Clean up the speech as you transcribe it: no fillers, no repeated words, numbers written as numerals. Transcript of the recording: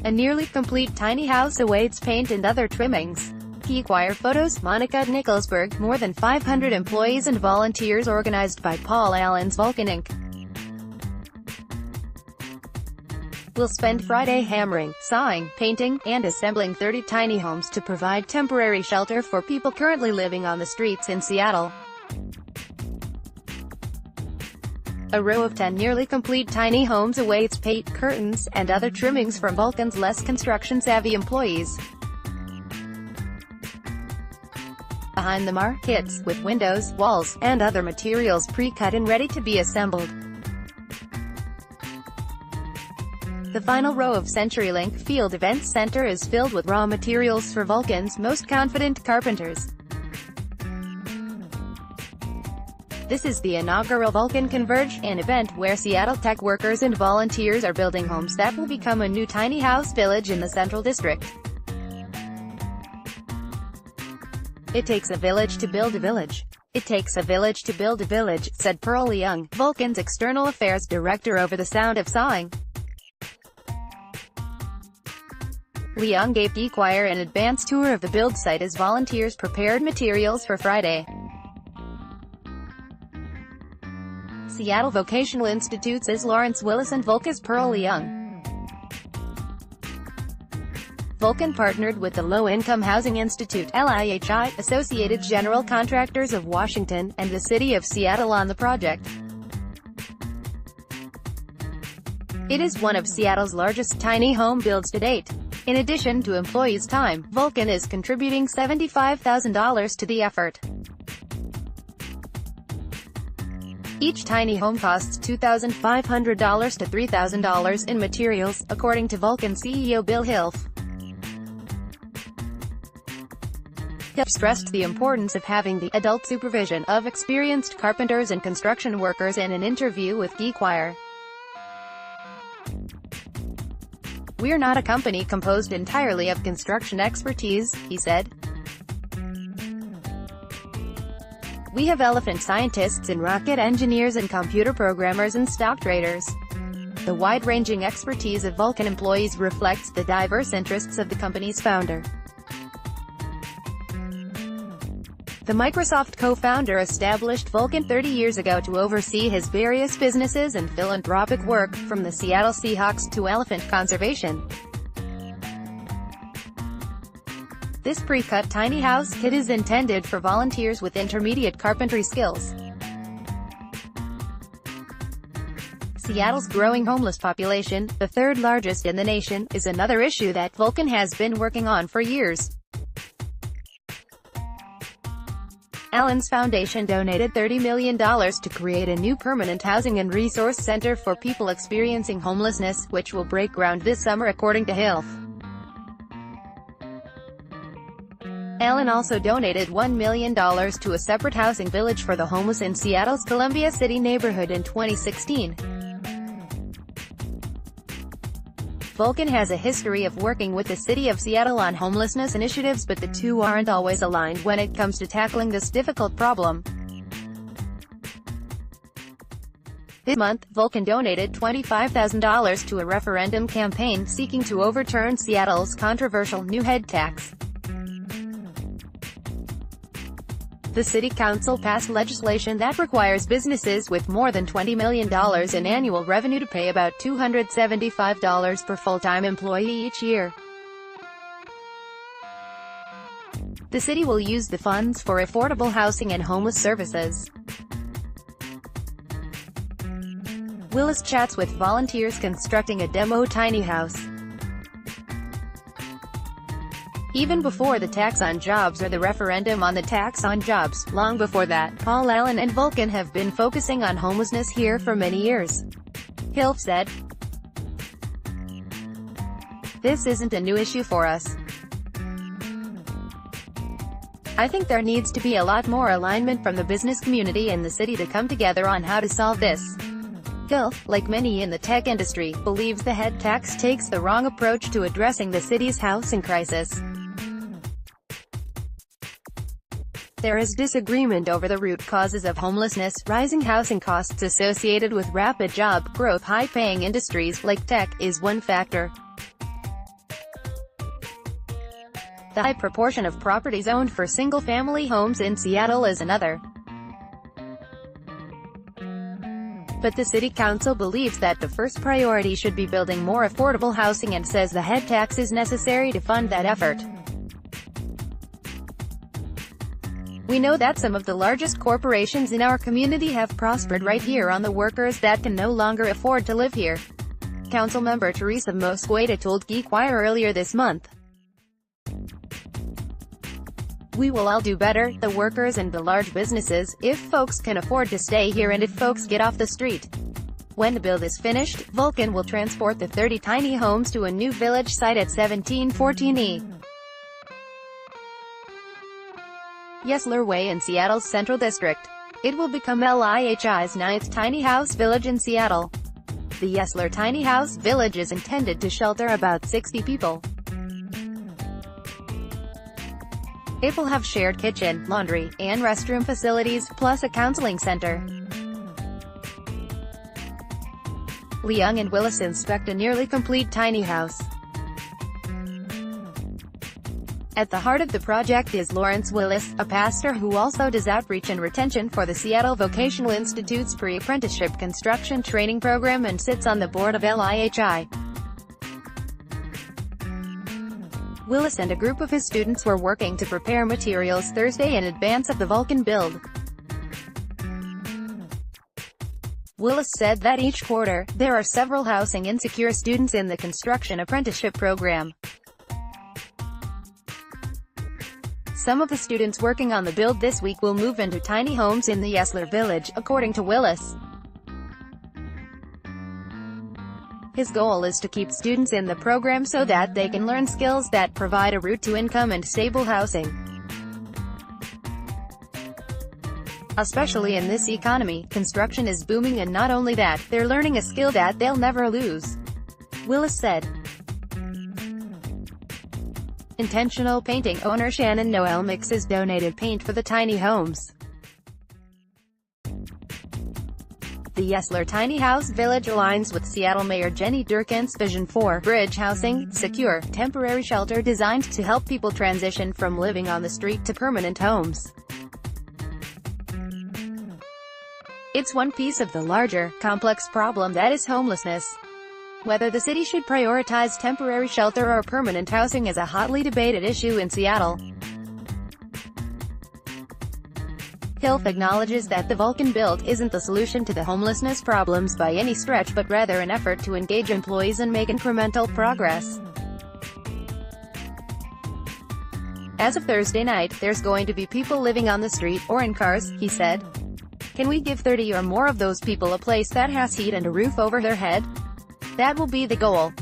A nearly complete tiny house awaits paint and other trimmings. GeekWire Photos, Monica, Nickelsburg, more than 500 employees and volunteers organized by Paul Allen's Vulcan Inc. will spend Friday hammering, sawing, painting, and assembling 30 tiny homes to provide temporary shelter for people currently living on the streets in Seattle. A row of 10 nearly complete tiny homes awaits paint, curtains, and other trimmings from Vulcan's less construction-savvy employees. Behind them are kits, with windows, walls, and other materials pre-cut and ready to be assembled. The final row of CenturyLink Field Events Center is filled with raw materials for Vulcan's most confident carpenters. This is the inaugural Vulcan Converge, an event where Seattle tech workers and volunteers are building homes that will become a new tiny house village in the Central District. It takes a village to build a village. It takes a village to build a village, said Pearl Young, Vulcan's External Affairs Director over the sound of sawing. Leung gave GeekWire an advance tour of the build site as volunteers prepared materials for Friday. Seattle Vocational Institute's is Lawrence Willis and Vulcan's Pearl Young. Vulcan partnered with the Low-Income Housing Institute (LIHI), Associated General Contractors of Washington, and the City of Seattle on the project. It is one of Seattle's largest tiny home builds to date. In addition to employees' time, Vulcan is contributing $75,000 to the effort. Each tiny home costs $2,500 to $3,000 in materials, according to Vulcan CEO Bill Hilf. Hilf stressed the importance of having the adult supervision of experienced carpenters and construction workers in an interview with GeekWire. "We're not a company composed entirely of construction expertise," he said. "We have elephant scientists and rocket engineers and computer programmers and stock traders." The wide-ranging expertise of Vulcan employees reflects the diverse interests of the company's founder. The Microsoft co-founder established Vulcan 30 years ago to oversee his various businesses and philanthropic work, from the Seattle Seahawks to elephant conservation. This pre-cut tiny house kit is intended for volunteers with intermediate carpentry skills. Seattle's growing homeless population, the third largest in the nation, is another issue that Vulcan has been working on for years. Allen's foundation donated $30 million to create a new permanent housing and resource center for people experiencing homelessness, which will break ground this summer, according to Hilf. Allen also donated $1 million to a separate housing village for the homeless in Seattle's Columbia City neighborhood in 2016. Vulcan has a history of working with the City of Seattle on homelessness initiatives, but the two aren't always aligned when it comes to tackling this difficult problem. This month, Vulcan donated $25,000 to a referendum campaign seeking to overturn Seattle's controversial new head tax. The City Council passed legislation that requires businesses with more than $20 million in annual revenue to pay about $275 per full-time employee each year. The city will use the funds for affordable housing and homeless services. Willis chats with volunteers constructing a demo tiny house. Even before the tax on jobs or the referendum on the tax on jobs, long before that, Paul Allen and Vulcan have been focusing on homelessness here for many years. Hilf said, "This isn't a new issue for us. I think there needs to be a lot more alignment from the business community and the city to come together on how to solve this." Hilf, like many in the tech industry, believes the head tax takes the wrong approach to addressing the city's housing crisis. There is disagreement over the root causes of homelessness. Rising housing costs associated with rapid job growth. High-paying industries, like tech, is one factor. The high proportion of properties owned for single-family homes in Seattle is another. But the city council believes that the first priority should be building more affordable housing and says the head tax is necessary to fund that effort. We know that some of the largest corporations in our community have prospered right here on the workers that can no longer afford to live here. Councilmember Teresa Mosqueda told GeekWire earlier this month. We will all do better, the workers and the large businesses, if folks can afford to stay here and if folks get off the street. When the build is finished, Vulcan will transport the 30 tiny homes to a new village site at 1714 E. Yesler Way in Seattle's Central District. It will become LIHI's 9th tiny house village in Seattle. The Yesler Tiny House Village is intended to shelter about 60 people. It will have shared kitchen, laundry, and restroom facilities, plus a counseling center. Leung and Willis inspect a nearly complete tiny house. At the heart of the project is Lawrence Willis, a pastor who also does outreach and retention for the Seattle Vocational Institute's pre-apprenticeship construction training program and sits on the board of LIHI. Willis and a group of his students were working to prepare materials Thursday in advance of the Vulcan build. Willis said that each quarter, there are several housing insecure students in the construction apprenticeship program. Some of the students working on the build this week will move into tiny homes in the Yesler Village, according to Willis. His goal is to keep students in the program so that they can learn skills that provide a route to income and stable housing. Especially in this economy, construction is booming, and not only that, they're learning a skill that they'll never lose, Willis said. Intentional painting owner Shannon Noel mixes donated paint for the tiny homes. The Yesler Tiny House Village aligns with Seattle Mayor Jenny Durkant's vision for bridge housing, secure, temporary shelter designed to help people transition from living on the street to permanent homes. It's one piece of the larger, complex problem that is homelessness. Whether the city should prioritize temporary shelter or permanent housing is a hotly debated issue in Seattle. Hilf acknowledges that the Vulcan build isn't the solution to the homelessness problems by any stretch, but rather an effort to engage employees and make incremental progress. As of Thursday night, there's going to be people living on the street, or in cars, he said. Can we give 30 or more of those people a place that has heat and a roof over their head? That will be the goal.